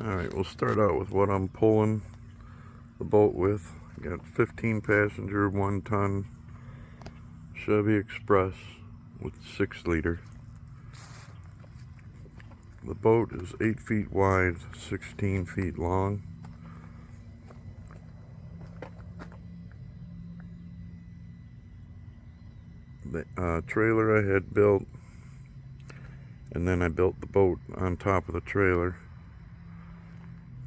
Alright, we'll start out with what I'm pulling the boat with. Got 15 passenger, 1 ton Chevy Express with 6 liter. The boat is 8 feet wide, 16 feet long. The trailer I had built, and then I built the boat on top of the trailer.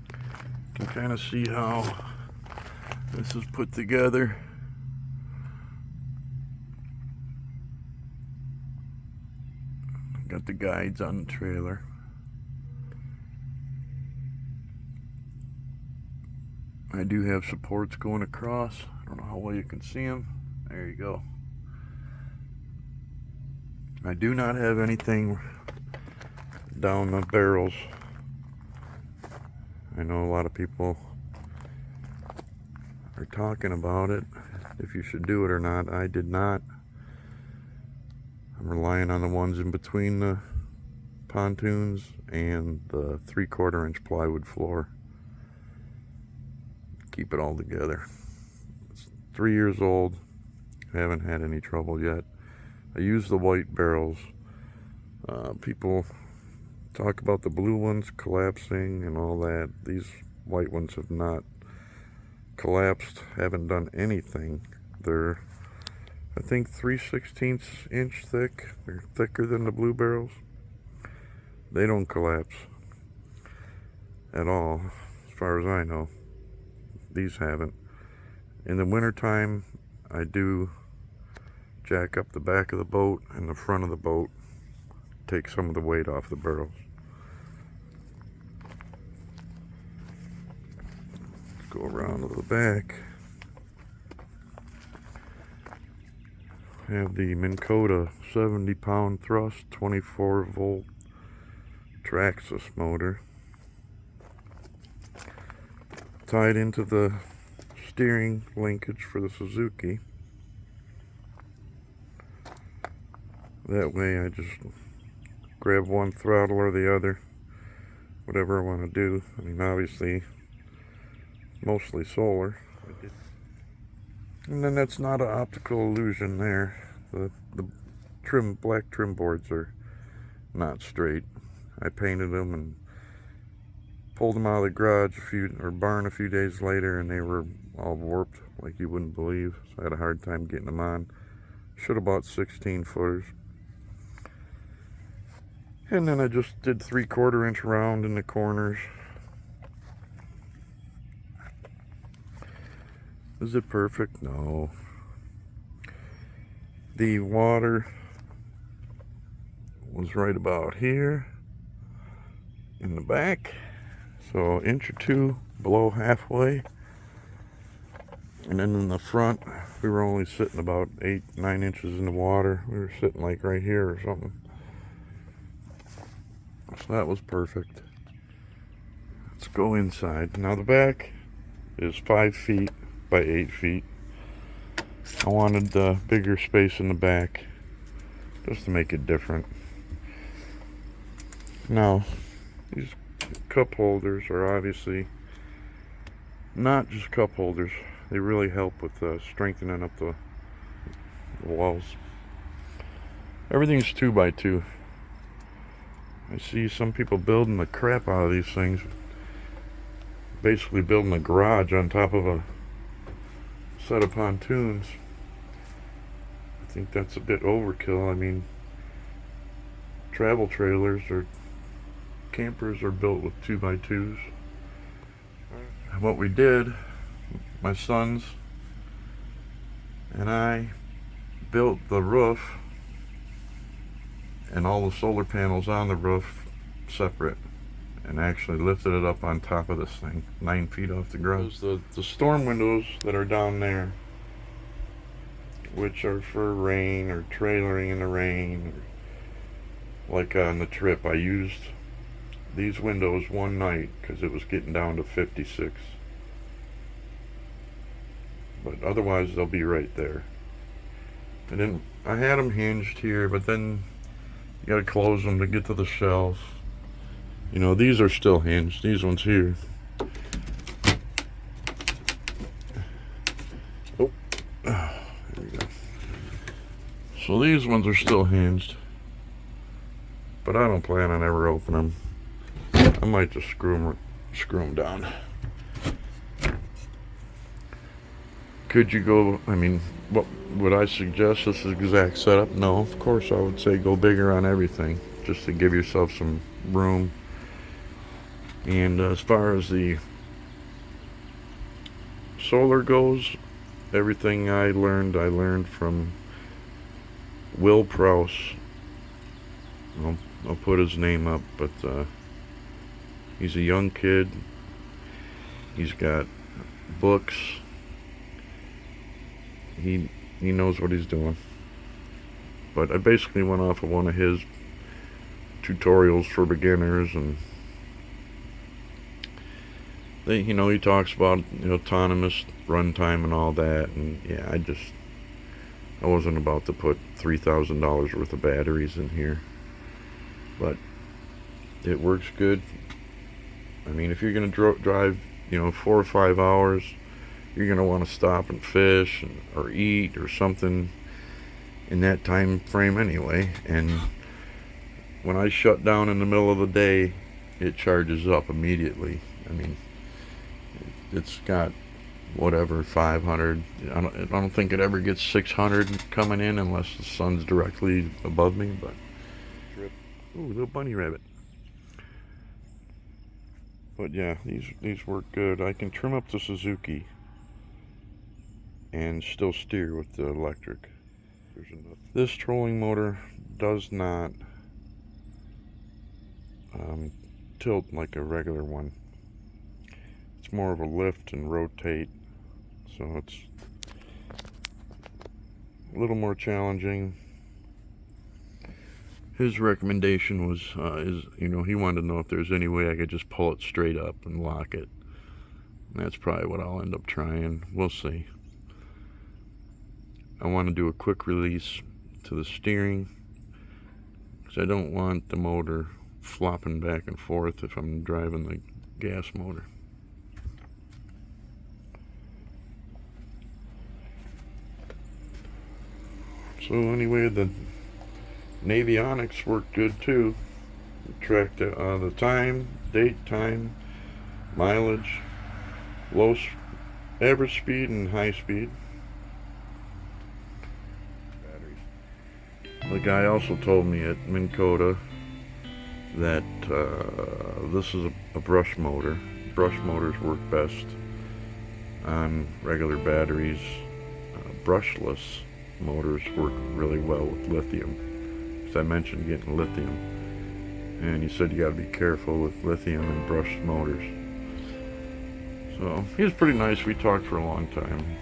You can kind of see how this is put together. Got the guides on the trailer. I do have supports going across. I don't know how well you can see them. There you go. I do not have anything down the barrels. I know a lot of people are talking about it, if you should do it or not. I did not. I'm relying on the ones in between the pontoons and the 3/4 inch plywood floor. Keep it all together. It's 3 years old. I haven't had any trouble yet. I use the white barrels. People talk about the blue ones collapsing and all that. These white ones have not collapsed, haven't done anything. They're, I think, 3/16 inch thick. They're thicker than the blue barrels. They don't collapse at all, as far as I know. These haven't. In the wintertime, I do jack up the back of the boat and the front of the boat, take some of the weight off the barrels. Let's go around to the back. I have the Minn Kota 70-pound thrust, 24-volt Traxxas motor tied into the steering linkage for the Suzuki. That way I just grab one throttle or the other, whatever I want to do. I mean, obviously, mostly solar. And then that's not an optical illusion there. The black trim boards are not straight. I painted them and pulled them out of the garage barn a few days later, and they were all warped like you wouldn't believe. So I had a hard time getting them on. Should have bought 16 footers. And then I just did 3/4 inch round in the corners. Is it perfect? No. The water was right about here in the back. So 1 inch or 2 below halfway. And then in the front, we were only sitting about 8-9 inches in the water. We were sitting like right here or something. So that was perfect. Let's go inside. Now the back is 5 feet by 8 feet. I wanted the bigger space in the back just to make it different. Now, these cup holders are obviously not just cup holders. They really help with strengthening up the walls. Everything's 2x2. I see some people building the crap out of these things. Basically building a garage on top of a set of pontoons. I think that's a bit overkill. I mean, travel trailers or campers are built with 2x2s. And what we did, my sons and I built the roof and all the solar panels on the roof separate, and actually lifted it up on top of this thing, 9 feet off the ground. The storm windows that are down there, which are for rain or trailering in the rain, like on the trip, I used these windows one night because it was getting down to 56. But otherwise they'll be right there. And then I had them hinged here, but then you gotta close them to get to the shelves. You know, these are still hinged. These ones here. Oh, there we go. So these ones are still hinged, but I don't plan on ever opening them. I might just screw them down. Could you go, I mean, what would I suggest this exact setup? No, of course I would say go bigger on everything, just to give yourself some room. And as far as the solar goes, everything I learned from Will Prouse. I'll put his name up, but he's a young kid. He's got books. He knows what he's doing. But I basically went off of one of his tutorials for beginners, and he talks about autonomous runtime and all that. And yeah, I wasn't about to put $3,000 worth of batteries in here, but it works good. I mean, if you're gonna drive 4 or 5 hours, you're going to want to stop and fish or eat or something in that time frame anyway. And when I shut down in the middle of the day, it charges up immediately. I mean, it's got whatever, 500. I don't think it ever gets 600 coming in unless the sun's directly above me. But ooh, little bunny rabbit. But yeah, these work good. I can trim up the Suzuki and still steer with the electric. This trolling motor does not tilt like a regular one. It's more of a lift and rotate, so it's a little more challenging. His recommendation was he wanted to know if there's any way I could just pull it straight up and lock it. And that's probably what I'll end up trying. We'll see. I want to do a quick release to the steering, because I don't want the motor flopping back and forth if I'm driving the gas motor. So anyway, the Navionics worked good too. It tracked the time, date, time, mileage, average speed and high speed. The guy also told me at Minn Kota that this is a brush motor. Brush motors work best on regular batteries. Brushless motors work really well with lithium. As I mentioned, getting lithium. And he said you got to be careful with lithium and brush motors. So he was pretty nice. We talked for a long time.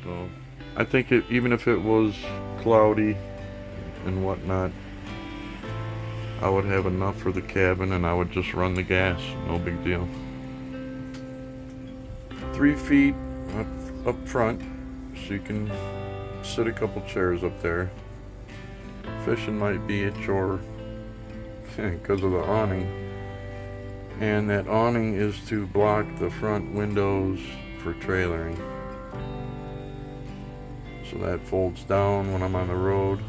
So I think even if it was cloudy and whatnot, I would have enough for the cabin and I would just run the gas. No big deal. 3 feet up front, so you can sit a couple chairs up there. Fishing might be a chore because of the awning. And that awning is to block the front windows for trailering. So that folds down when I'm on the road.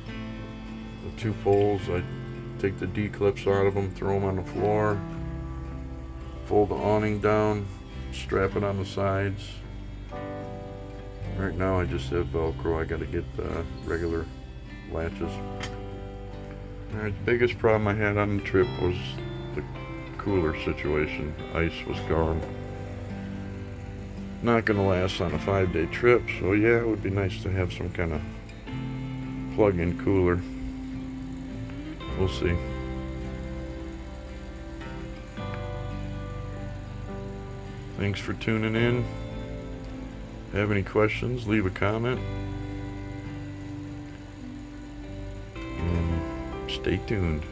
The 2 poles, I take the D-clips out of them, throw them on the floor, fold the awning down, strap it on the sides. Right now I just have Velcro. I got to get the regular latches. Alright, the biggest problem I had on the trip was the cooler situation. Ice was gone. Not going to last on a 5-day trip, so yeah, it would be nice to have some kind of plug-in cooler. We'll see. Thanks for tuning in. Have any questions, leave a comment. And stay tuned.